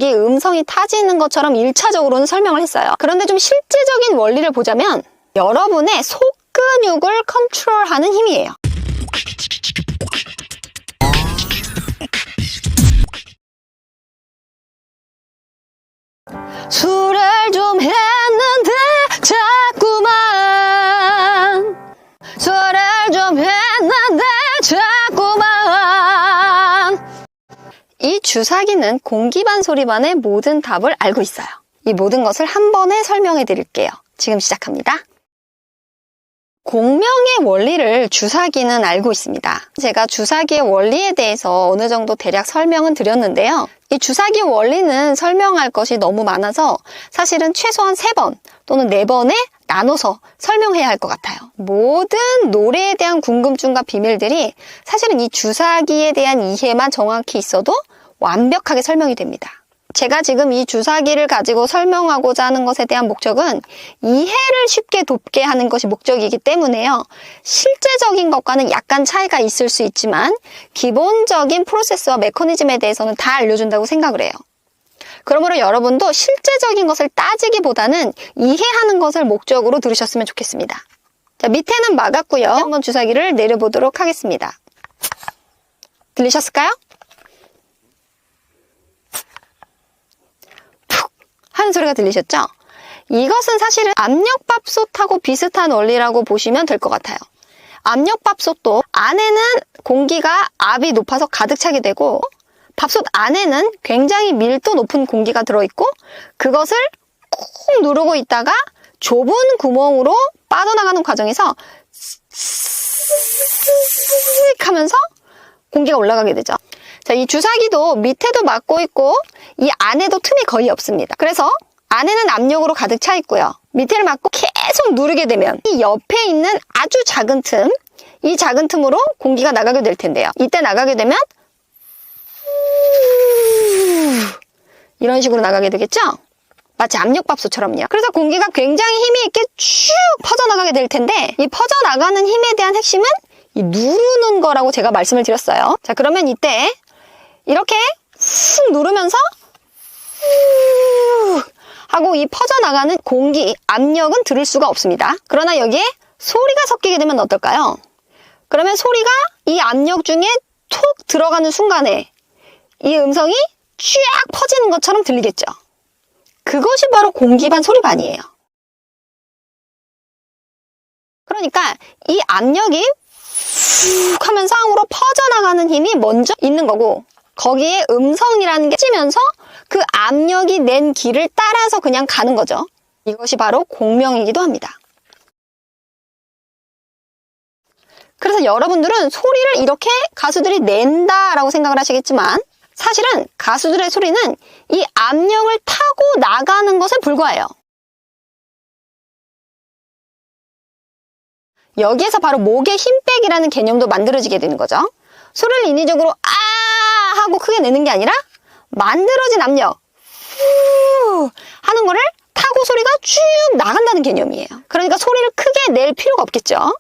이 음성이 타지는 것처럼 1차적으로는 설명을 했어요. 그런데 좀 실제적인 원리를 보자면 여러분의 속근육을 컨트롤하는 힘이에요. 술을 좀 했는데 자꾸만 술을 좀 했는데 자꾸만 이 주사기는 공기반 소리반의 모든 답을 알고 있어요. 이 모든 것을 한 번에 설명해 드릴게요. 지금 시작합니다. 공명의 원리를 주사기는 알고 있습니다. 제가 주사기의 원리에 대해서 어느 정도 대략 설명은 드렸는데요. 이 주사기 원리는 설명할 것이 너무 많아서 사실은 최소한 3번 또는 4번에 나눠서 설명해야 할 것 같아요. 모든 노래에 대한 궁금증과 비밀들이 사실은 이 주사기에 대한 이해만 정확히 있어도 완벽하게 설명이 됩니다. 제가 지금 이 주사기를 가지고 설명하고자 하는 것에 대한 목적은 이해를 쉽게 돕게 하는 것이 목적이기 때문에요. 실제적인 것과는 약간 차이가 있을 수 있지만 기본적인 프로세스와 메커니즘에 대해서는 다 알려준다고 생각을 해요. 그러므로 여러분도 실제적인 것을 따지기보다는 이해하는 것을 목적으로 들으셨으면 좋겠습니다. 자, 밑에는 막았고요. 한번 주사기를 내려보도록 하겠습니다. 들리셨을까요? 하는 소리가 들리셨죠? 이것은 사실은 압력밥솥하고 비슷한 원리라고 보시면 될 것 같아요. 압력밥솥도 안에는 공기가 압이 높아서 가득 차게 되고 밥솥 안에는 굉장히 밀도 높은 공기가 들어있고 그것을 꾹 누르고 있다가 좁은 구멍으로 빠져나가는 과정에서 하면서 공기가 올라가게 되죠. 자, 이 주사기도 밑에도 막고 있고 이 안에도 틈이 거의 없습니다. 그래서 안에는 압력으로 가득 차 있고요. 밑에를 막고 계속 누르게 되면 이 옆에 있는 아주 작은 틈, 이 작은 틈으로 공기가 나가게 될 텐데요. 이때 나가게 되면 이런 식으로 나가게 되겠죠? 마치 압력밥솥처럼요. 그래서 공기가 굉장히 힘이 있게 쭉 퍼져나가게 될 텐데 이 퍼져나가는 힘에 대한 핵심은 이 누르는 거라고 제가 말씀을 드렸어요. 자, 그러면 이때 이렇게 훅 누르면서 하고 이 퍼져나가는 공기, 압력은 들을 수가 없습니다. 그러나 여기에 소리가 섞이게 되면 어떨까요? 그러면 소리가 이 압력 중에 톡 들어가는 순간에 이 음성이 쫙 퍼지는 것처럼 들리겠죠. 그것이 바로 공기반 소리반이에요. 그러니까 이 압력이 훅 하면서 상으로 퍼져나가는 힘이 먼저 있는 거고 거기에 음성이라는 게 찌면서 그 압력이 낸 길을 따라서 그냥 가는 거죠. 이것이 바로 공명이기도 합니다. 그래서 여러분들은 소리를 이렇게 가수들이 낸다라고 생각을 하시겠지만 사실은 가수들의 소리는 이 압력을 타고 나가는 것에 불과해요. 여기에서 바로 목의 힘 빼기라는 개념도 만들어지게 되는 거죠. 소리를 인위적으로 아 하고 크게 내는 게 아니라 만들어진 압력 후 하는 거를 타고 소리가 쭉 나간다는 개념이에요. 그러니까 소리를 크게 낼 필요가 없겠죠.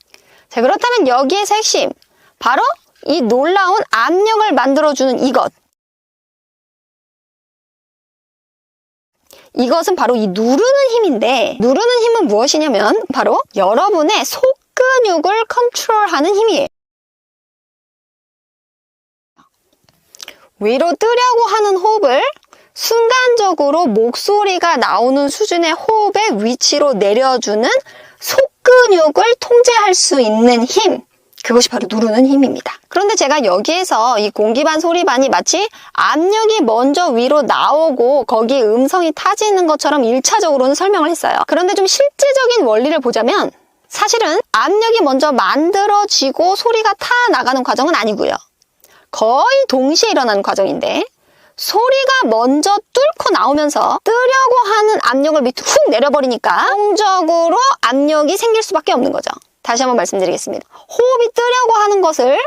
자, 그렇다면 여기에서 핵심 바로 이 놀라운 압력을 만들어주는 이것은 바로 이 누르는 힘인데 누르는 힘은 무엇이냐면 바로 여러분의 속근육을 컨트롤하는 힘이에요. 위로 뜨려고 하는 호흡을 순간적으로 목소리가 나오는 수준의 호흡의 위치로 내려주는 속근육을 통제할 수 있는 힘, 그것이 바로 누르는 힘입니다. 그런데 제가 여기에서 이 공기반 소리반이 마치 압력이 먼저 위로 나오고 거기에 음성이 타지는 것처럼 1차적으로는 설명을 했어요. 그런데 좀 실제적인 원리를 보자면 사실은 압력이 먼저 만들어지고 소리가 타 나가는 과정은 아니고요. 거의 동시에 일어나는 과정인데 소리가 먼저 뚫고 나오면서 뜨려고 하는 압력을 밑으로 훅 내려버리니까 자동적으로 압력이 생길 수밖에 없는 거죠. 다시 한번 말씀드리겠습니다. 호흡이 뜨려고 하는 것을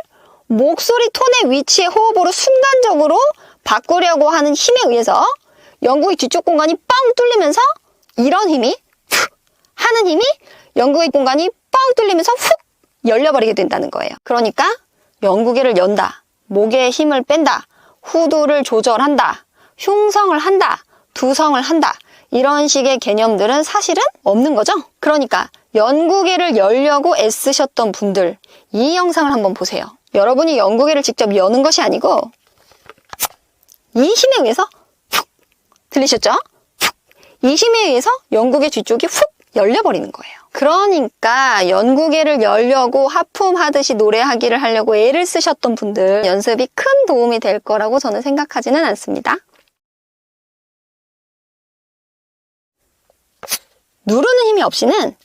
목소리 톤의 위치의 호흡으로 순간적으로 바꾸려고 하는 힘에 의해서 영국의 뒤쪽 공간이 뻥 뚫리면서 이런 힘이 하는 힘이 영국의 공간이 뻥 뚫리면서 훅 열려버리게 된다는 거예요. 그러니까 영국이를 연다, 목에 힘을 뺀다, 후두를 조절한다, 흉성을 한다, 두성을 한다. 이런 식의 개념들은 사실은 없는 거죠. 그러니까 연구개를 열려고 애쓰셨던 분들, 이 영상을 한번 보세요. 여러분이 연구개를 직접 여는 것이 아니고 이 힘에 의해서 훅 들리셨죠? 훅. 이 힘에 의해서 연구개 뒤쪽이 훅 열려버리는 거예요. 그러니까 연구개를 열려고 하품하듯이 노래하기를 하려고 애를 쓰셨던 분들 연습이 큰 도움이 될 거라고 저는 생각하지는 않습니다. 누르는 힘이 없이는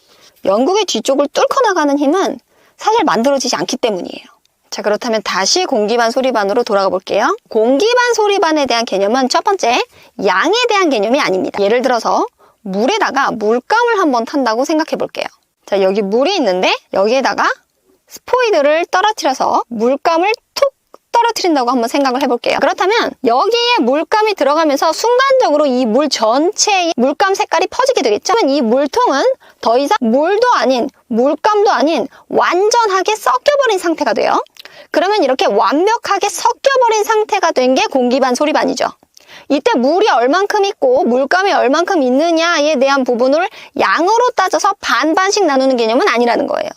연구개 뒤쪽을 뚫고 나가는 힘은 사실 만들어지지 않기 때문이에요. 자, 그렇다면 다시 공기반 소리반으로 돌아가 볼게요. 공기반 소리반에 대한 개념은 첫 번째, 양에 대한 개념이 아닙니다. 예를 들어서 물에다가 물감을 한번 탄다고 생각해 볼게요. 자, 여기 물이 있는데 여기에다가 스포이드를 떨어뜨려서 물감을 툭 떨어뜨린다고 한번 생각을 해볼게요. 그렇다면 여기에 물감이 들어가면서 순간적으로 이 물 전체의 물감 색깔이 퍼지게 되겠죠? 이 물통은 더 이상 물도 아닌 물감도 아닌 완전하게 섞여버린 상태가 돼요. 그러면 이렇게 완벽하게 섞여버린 상태가 된 게 공기반 소리반이죠. 이때 물이 얼만큼 있고 물감이 얼만큼 있느냐에 대한 부분을 양으로 따져서 반반씩 나누는 개념은 아니라는 거예요.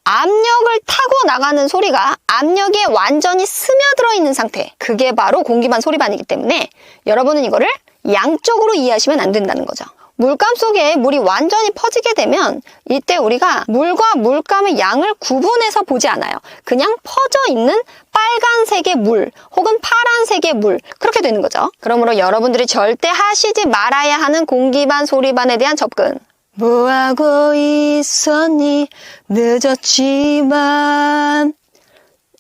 압력을 타고 나가는 소리가 압력에 완전히 스며들어 있는 상태, 그게 바로 공기반 소리반이기 때문에 여러분은 이거를 양쪽으로 이해하시면 안 된다는 거죠. 물감 속에 물이 완전히 퍼지게 되면 이때 우리가 물과 물감의 양을 구분해서 보지 않아요. 그냥 퍼져 있는 빨간색의 물 혹은 파란색의 물, 그렇게 되는 거죠. 그러므로 여러분들이 절대 하시지 말아야 하는 공기반 소리반에 대한 접근. 뭐하고 있었니? 늦었지만.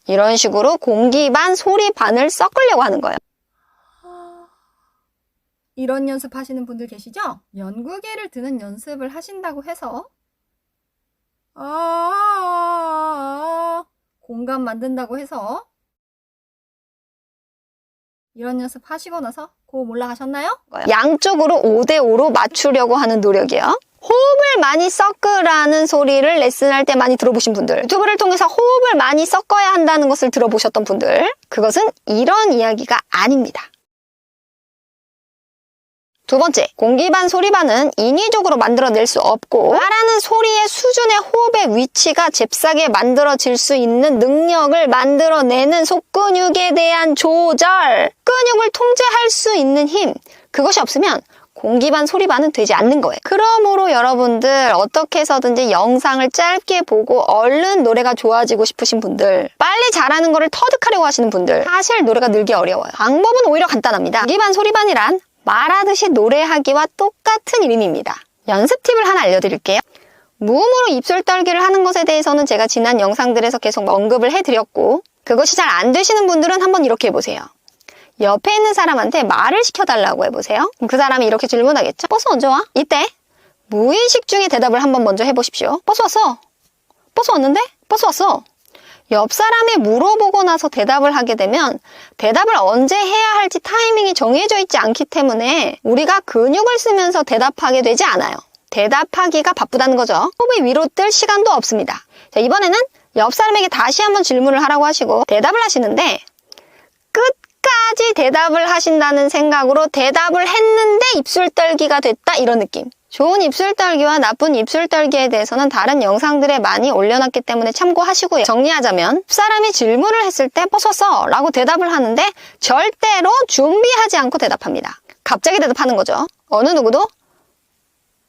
이런 식으로 공기반 소리반을 섞으려고 하는 거예요. 이런 연습 하시는 분들 계시죠? 연구개를 드는 연습을 하신다고 해서 공감 만든다고 해서 이런 연습 하시고 나서 고음 올라가셨나요? 양쪽으로 5대5로 맞추려고 하는 노력이에요. 호흡을 많이 섞으라는 소리를 레슨할 때 많이 들어보신 분들, 유튜브를 통해서 호흡을 많이 섞어야 한다는 것을 들어보셨던 분들, 그것은 이런 이야기가 아닙니다. 두 번째, 공기반 소리반은 인위적으로 만들어낼 수 없고 말하는 소리의 수준의 호흡의 위치가 잽싸게 만들어질 수 있는 능력을 만들어내는 속근육에 대한 조절, 근육을 통제할 수 있는 힘, 그것이 없으면 공기반 소리반은 되지 않는 거예요. 그러므로 여러분들 어떻게 해서든지 영상을 짧게 보고 얼른 노래가 좋아지고 싶으신 분들, 빨리 잘하는 거를 터득하려고 하시는 분들, 사실 노래가 늘기 어려워요. 방법은 오히려 간단합니다. 공기반 소리반이란 말하듯이 노래하기와 똑같은 이름입니다. 연습 팁을 하나 알려드릴게요. 무음으로 입술 떨기를 하는 것에 대해서는 제가 지난 영상들에서 계속 언급을 해드렸고, 그것이 잘 안 되시는 분들은 한번 이렇게 해보세요. 옆에 있는 사람한테 말을 시켜달라고 해보세요. 그 사람이 이렇게 질문하겠죠? 버스 언제 와? 이때 무의식 중에 대답을 한번 먼저 해보십시오. 버스 왔어. 버스 왔는데? 버스 왔어. 옆 사람이 물어보고 나서 대답을 하게 되면 대답을 언제 해야 할지 타이밍이 정해져 있지 않기 때문에 우리가 근육을 쓰면서 대답하게 되지 않아요. 대답하기가 바쁘다는 거죠. 호흡이 위로 뜰 시간도 없습니다. 자, 이번에는 옆 사람에게 다시 한번 질문을 하라고 하시고 대답을 하시는데 끝까지 대답을 하신다는 생각으로 대답을 했는데 입술 떨기가 됐다, 이런 느낌. 좋은 입술 떨기와 나쁜 입술 떨기에 대해서는 다른 영상들에 많이 올려놨기 때문에 참고하시고요. 정리하자면 사람이 질문을 했을 때 버스 왔어 라고 대답을 하는데 절대로 준비하지 않고 대답합니다. 갑자기 대답하는 거죠. 어느 누구도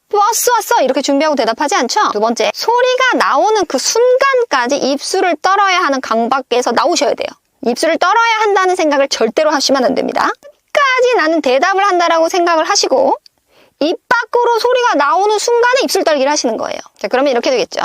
버스 왔어 이렇게 준비하고 대답하지 않죠. 두 번째, 소리가 나오는 그 순간까지 입술을 떨어야 하는 강밖에서 나오셔야 돼요. 입술을 떨어야 한다는 생각을 절대로 하시면 안 됩니다. 끝까지 나는 대답을 한다라고 생각을 하시고 입 밖으로 소리가 나오는 순간에 입술 떨기를 하시는 거예요. 자, 그러면 이렇게 되겠죠.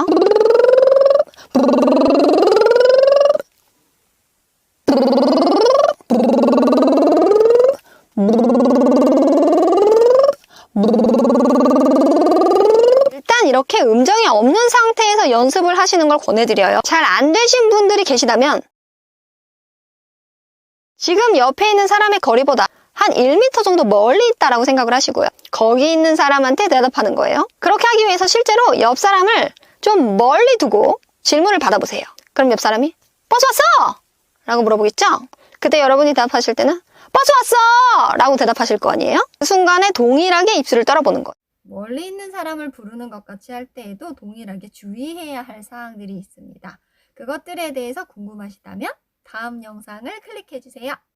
일단 이렇게 음정이 없는 상태에서 연습을 하시는 걸 권해드려요. 잘 안 되신 분들이 계시다면 지금 옆에 있는 사람의 거리보다 한 1m 정도 멀리 있다라고 생각을 하시고요. 거기 있는 사람한테 대답하는 거예요. 그렇게 하기 위해서 실제로 옆 사람을 좀 멀리 두고 질문을 받아보세요. 그럼 옆 사람이 버스 왔어! 라고 물어보겠죠? 그때 여러분이 대답하실 때는 버스 왔어! 라고 대답하실 거 아니에요? 그 순간에 동일하게 입술을 떨어보는 거예요. 멀리 있는 사람을 부르는 것 같이 할 때에도 동일하게 주의해야 할 사항들이 있습니다. 그것들에 대해서 궁금하시다면 다음 영상을 클릭해 주세요.